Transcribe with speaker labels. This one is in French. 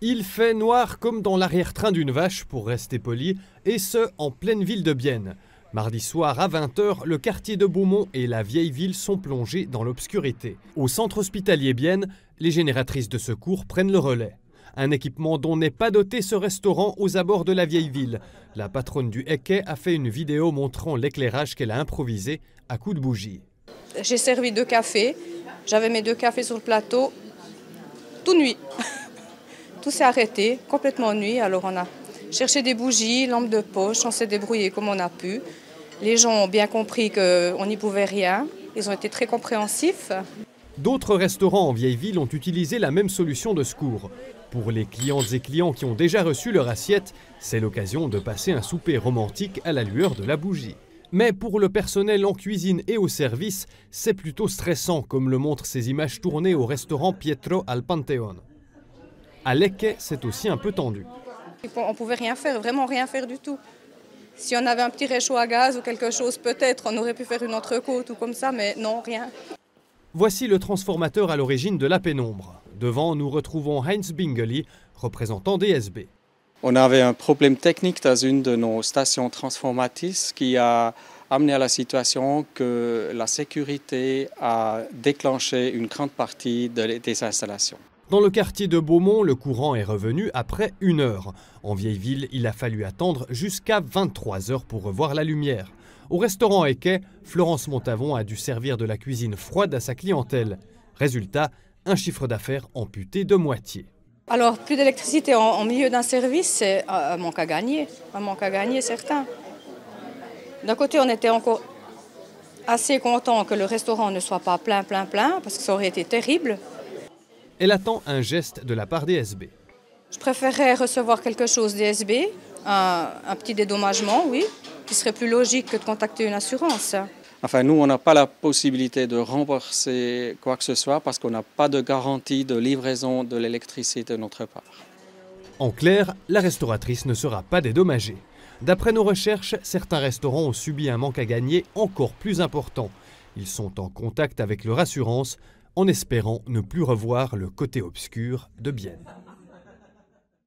Speaker 1: Il fait noir comme dans l'arrière-train d'une vache, pour rester poli, et ce, en pleine ville de Bienne. Mardi soir à 20 h, le quartier de Beaumont et la vieille ville sont plongés dans l'obscurité. Au centre hospitalier Bienne, les génératrices de secours prennent le relais. Un équipement dont n'est pas doté ce restaurant aux abords de la vieille ville. La patronne du Ecke a fait une vidéo montrant l'éclairage qu'elle a improvisé à coups de bougie.
Speaker 2: J'ai servi 2 cafés, j'avais mes 2 cafés sur le plateau, toute nuit. Tout s'est arrêté, complètement nuit, alors on a cherché des bougies, lampes de poche, on s'est débrouillé comme on a pu. Les gens ont bien compris qu'on n'y pouvait rien, ils ont été très compréhensifs.
Speaker 1: D'autres restaurants en vieille ville ont utilisé la même solution de secours. Pour les clientes et clients qui ont déjà reçu leur assiette, c'est l'occasion de passer un souper romantique à la lueur de la bougie. Mais pour le personnel en cuisine et au service, c'est plutôt stressant, comme le montrent ces images tournées au restaurant Pietro al Pantheon. À Lecce, c'est aussi un peu tendu.
Speaker 2: On ne pouvait rien faire, vraiment rien faire du tout. Si on avait un petit réchaud à gaz ou quelque chose, peut-être on aurait pu faire une entrecôte ou comme ça, mais non, rien.
Speaker 1: Voici le transformateur à l'origine de la pénombre. Devant, nous retrouvons Heinz Bingeli, représentant DSB.
Speaker 3: On avait un problème technique dans une de nos stations transformatrices qui a amené à la situation que la sécurité a déclenché une grande partie des installations.
Speaker 1: Dans le quartier de Beaumont, le courant est revenu après 1 heure. En vieille ville, il a fallu attendre jusqu'à 23 h pour revoir la lumière. Au restaurant Ecke, Florence Montavon a dû servir de la cuisine froide à sa clientèle. Résultat, un chiffre d'affaires amputé de moitié.
Speaker 2: Alors, plus d'électricité en milieu d'un service, c'est un manque à gagner certain. D'un côté, on était encore assez content que le restaurant ne soit pas plein, parce que ça aurait été terrible.
Speaker 1: Elle attend un geste de la part DSB.
Speaker 2: Je préférerais recevoir quelque chose DSB, un petit dédommagement, oui, qui serait plus logique que de contacter une assurance.
Speaker 3: Enfin, nous, on n'a pas la possibilité de rembourser quoi que ce soit parce qu'on n'a pas de garantie de livraison de l'électricité de notre part.
Speaker 1: En clair, la restauratrice ne sera pas dédommagée. D'après nos recherches, certains restaurants ont subi un manque à gagner encore plus important. Ils sont en contact avec leur assurance en espérant ne plus revoir le côté obscur de Bienne.